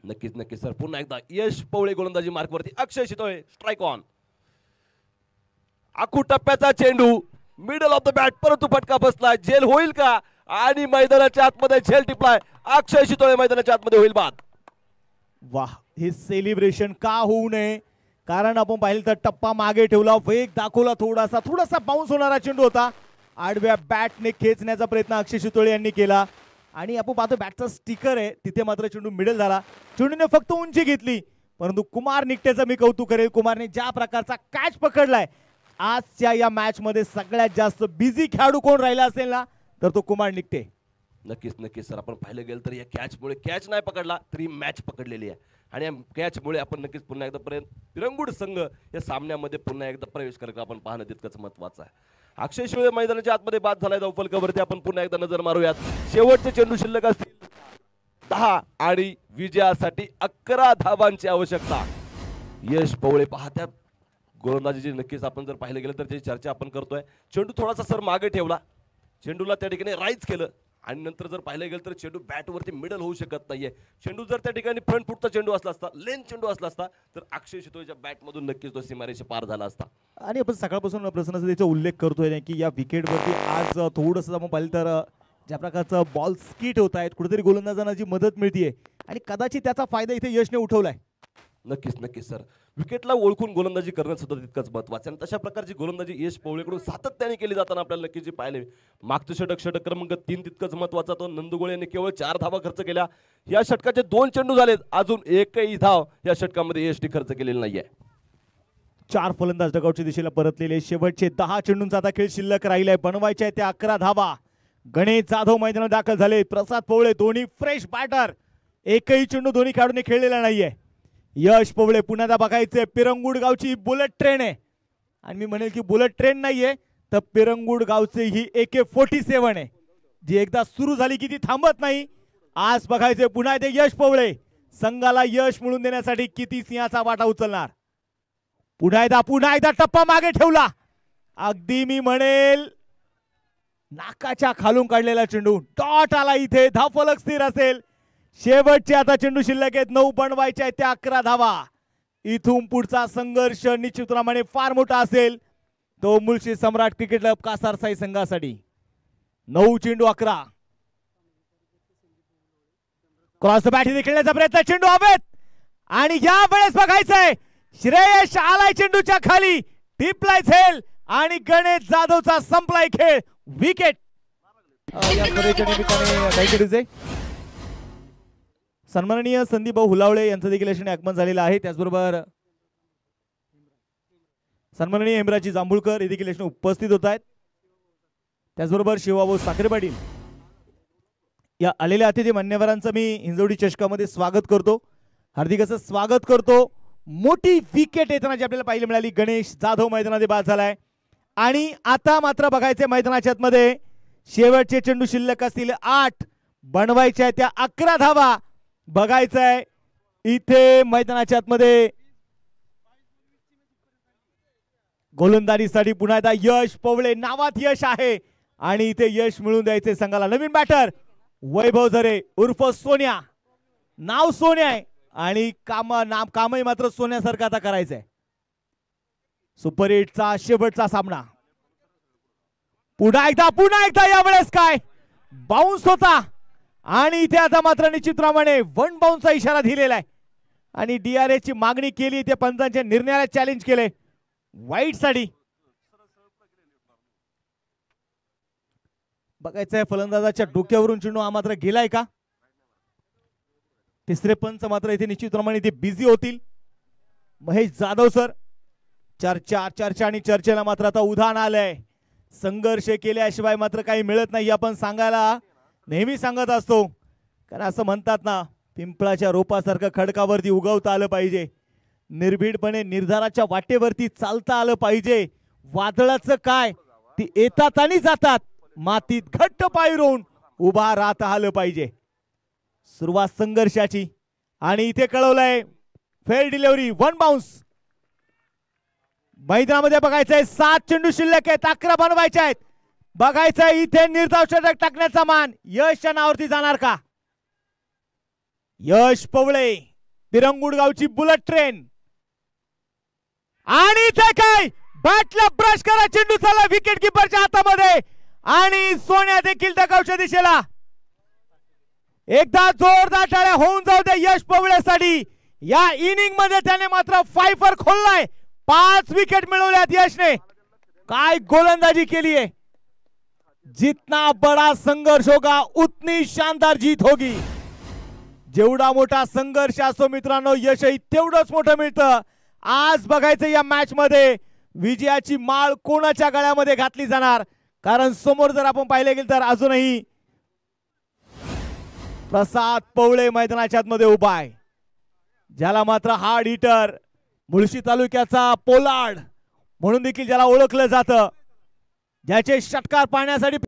नक्कीच नक्कीच सर, पुन्हा एकदा यश पवळे गोलंदाजी मार्कवरती, अक्षय शितोळे स्ट्राइक ऑन. आखू टप्प्याचा चेंडू मिडल ऑफ द बॅट, परंतु फटका बसला. झेल होईल का? आणि मैदानाच्या आतमध्ये झेल टिपलाय. अक्षय शितोळे मैदानाच्या आतमध्ये होईल बाद. वाह, हे सेलिब्रेशन का होऊ नये, कारण आपण पाहिलं तर टप्पा मागे ठेवला, वेग दाखवला, थोडासा बाउन्स होणारा चेंडू होता. आडव्या बॅटने खेचण्याचा प्रयत्न अक्षय शितोळे यांनी केला आणि आपण पाहतो बॅटचा स्टिकर आहे तिथे मात्र चेंडू मिडल झाला. चेंडूने फक्त उंची घेतली, परंतु कुमार निकटेचं मी कौतुक करेल. कुमारने ज्या प्रकारचा कॅच पकडलाय, आजच्या या मॅच मध्ये सगळ्यात जास्त बिझी खेळाडू कोण राहिला असेल ना तर तो कुमार निकटे. नक्कीच नक्कीच सर, आपण पाहिलं गेलं तर या कॅचमुळे, कॅच नाही पकडला तरी मॅच पकडलेली आहे आणि या कॅचमुळे आपण नक्कीच पुन्हा एकदा तिरंगुड संघ या सामन्यामध्ये पुन्हा एकदा प्रवेश करणं आपण पाहणं तितकंच महत्त्वाचं आहे. अक्षय शितोळे मैदानाच्या आतमध्ये बाद झालाय. धावफलकावरती आपण पुन्हा एकदा नजर मारूयात. शेवटचे चेंडू शिल्लक असतील 10 आणि विजयासाठी 11 धावांची आवश्यकता. यश पवळे पाहत्यात गोलंदाजीची. नक्कीच आपण जर पाहिलं गेलं तर त्याची चर्चा आपण करतोय. चेंडू थोडासा सर मागे ठेवला, चेंडूला त्या ठिकाणी राईज केलं आणि नंतर जर पाहिलं गेलं तर चेंडू बॅटवरती मिडल होऊ शकत नाहीये. चेंडू जर त्या ठिकाणी फ्रंट फुटचा चेंडू असला असता, लेन चेंडू असला असता तर अक्षय शितोळेच्या बॅटमधून नक्कीच तो सीमारेषे पार झाला असता. आणि आपण सकाळपासून प्रसन्नतेचा उल्लेख करतोय की या विकेटवरती आज थोडंसं आपण पाहिलं तर ज्या प्रकारचं बॉल स्किट होत आहेत, कुठेतरी गोलंदाजांना जी मदत मिळतीये आणि कदाचित त्याचा फायदा इथे यशने उठवलाय. नक्कीच नक्कीच सर, विकेटला ओळखून गोलंदाजी करणं सुद्धा तितकंच महत्त्वाचं आणि तशा प्रकारची गोलंदाजी यश पवळेकडून सातत्याने केली जाताना आपल्याला नक्कीच जे पाहिले. मागचं षटक क्रमांक 3 तितकंच महत्त्वाचा. तो नंदुगोळे यांनी केवळ 4 धावा खर्च केल्या. या षटकाचे 2 चेंडू झालेत, अजून एकही धाव या षटकामध्ये यशने खर्च केलेली नाहीये. 4 फलंदाज डगआउटच्या दिशेला परतलेले. शेवटचे 10 चेंडूंचा आता खेळ शिल्लक राहिलाय. बनवायचे त्या 11 धावा. गणेश जाधव मैदानात दाखल झाले. प्रसाद पवळे दोन्ही फ्रेश बॅटर. एकही चेंडू दोन्ही खेळाडूंनी खेळलेला नाहीये. यश पवळे पुन्हा बघायचे. पिरंगुड गावची बुलेट ट्रेन आहे आणि मी म्हणेल की बुलेट ट्रेन नाहीये तर पिरंगुड गावचे ही AK-47 आहे जी एकदा सुरू झाली की ती थांबत नाही. आज बघायचे पुन्हा ते यश पवळे संघाला यश मिळवून देण्यासाठी किती सिंहाचा वाटा उचलणार. पुन्हा एकदा टप्पा मागे ठेवला. अगदी मी म्हणेल नाकाच्या खालून काढलेला चेंडू. डॉट आला इथे. धावफलक स्थिर असेल. शेवटचे आता चेंडू शिल्लक आहेत 9. बनवायचे आहेत त्या 11 धावा. इथून पुढचा संघर्ष निश्चितप्रमाणे फार मोठा असेल तो मुळशी सम्राट क्रिकेट क्लब कासारसाई संघासाठी. 9 चेंडू 11. क्रॉस बॅट खेळण्याचा प्रयत्न. चेंडू हवेत आणि या वेळेस बघायचंय श्रेयश आलाय चेंडूच्या खाली. टिपलाय झेल आणि गणेश जाधवचा संपलाय खेळ. विकेट. या स्पर्धेच्या निमित्ताने काहीतरीच सन्माननीय संदीप भाऊ हुलावळे यांचं देखील यशाने आगमन झालेलं आहे. त्याचबरोबर सन्माननीय हेमराजी जांभूळकर हे देखील यशाने उपस्थित होत आहेत. त्याचबरोबर शिवाभाऊ साखरे पाटील या आलेल्या अतिथी मान्यवरांचं मी हिंजवडी चषकामध्ये स्वागत करतो. हार्दिक असं स्वागत करतो. मोठी विकेट येताना जी आपल्याला पाहायला मिळाली. गणेश जाधव मैदानामध्ये बाद झालाय आणि आता मात्र बघायचे मैदानाच्या आतमध्ये शेवटचे चेंडू शिल्लक असतील 8. बनवायच्या त्या 11 धावा. बघायचंय इथे मैदानाच्या आतमध्ये गोलंदाजीसाठी पुन्हा एकदा यश पवळे. नावात यश आहे आणि इथे यश मिळून द्यायचे संघाला. नवीन बॅटर वैभव झरे उर्फ सोन्या. नाव सोन्या आहे आणि कामही मात्र सोन्यासारखं आता करायचंय. सुपर 8चा शेवटचा सामना. पुन्हा एकदा यावेळेस काय बाउन्स होता आणि इथे आता मात्र निश्चितप्रमाणे 1 बाउन्सचा इशारा दिलेला आहे आणि DRA ची मागणी केली. ते पंचांच्या निर्णयाला चॅलेंज केले वाईट साठी. बघायचंय फलंदाजाच्या डोक्यावरून चेंडू हा मात्र गेलाय का. तिसरे पंच मात्र इथे निश्चितप्रमाणे ते बिझी होतील. महेश जाधव सर. चर्चा आणि चर्चेला मात्र आता उधाण आलंय. संघर्ष केल्याशिवाय मात्र काही मिळत नाही आपण सांगायला नेहमी सांगत असतो. कारण असं म्हणतात ना पिंपळाच्या रोपासारखं खडकावरती उगवता आलं पाहिजे. निर्भीडपणे निर्धाराच्या वाटेवरती चालता आलं पाहिजे. वादळाचं काय ती येतात आणि जातात. मातीत घट्ट पाय रोवून उभा राहता आलं पाहिजे. सुरुवात संघर्षाची आणि इथे कळवलंय फेअर डिलिव्हरी 1 बाउन्स. मैदानामध्ये बघायचंय 7 चेंडू शिल्लक आहेत. 11 बनवायचे आहेत. बघायचंय इथे निर्धाव षटक टाकण्याचा मान यशच्या नावावरती जाणार का. यश पवळे पिरंगुड गावची बुलेट ट्रेन आणि ते काय बॅटला ब्रश करा, चेंडू चालला विकेट किपरच्या हातामध्ये आणि सोन्या देखील त्या गावच्या दिशेला. एकदा जोरदार टाळ्या होऊन जाऊ दे यश पवळेसाठी. या इनिंग मध्ये त्याने मात्र फायफर खोललाय. 5 विकेट मिळवल्यात यशने. काय गोलंदाजी केली आहे. जितना बड़ा संघर्ष होगा उतनी शानदार जीत होगी. जेवढा मोठा संघर्ष असतो मित्रांनो, यशही तेवढंच मोठं मिळतं. आज बघायचं या मॅच मध्ये विजयाची माळ कोणाच्या गळ्यामध्ये घातली जाणार, कारण समोर जर आपण पाहिले गेले तर अजूनही प्रसाद पवळे मैदानाच्या आतमध्ये उभा आहे, ज्याला मात्र हार्ड हिटर, मुळशी तालुक्याचा पोलार्ड म्हणून देखील ज्याला ओळखलं जातं, ज्याचे षटकार पाहण्यासाठी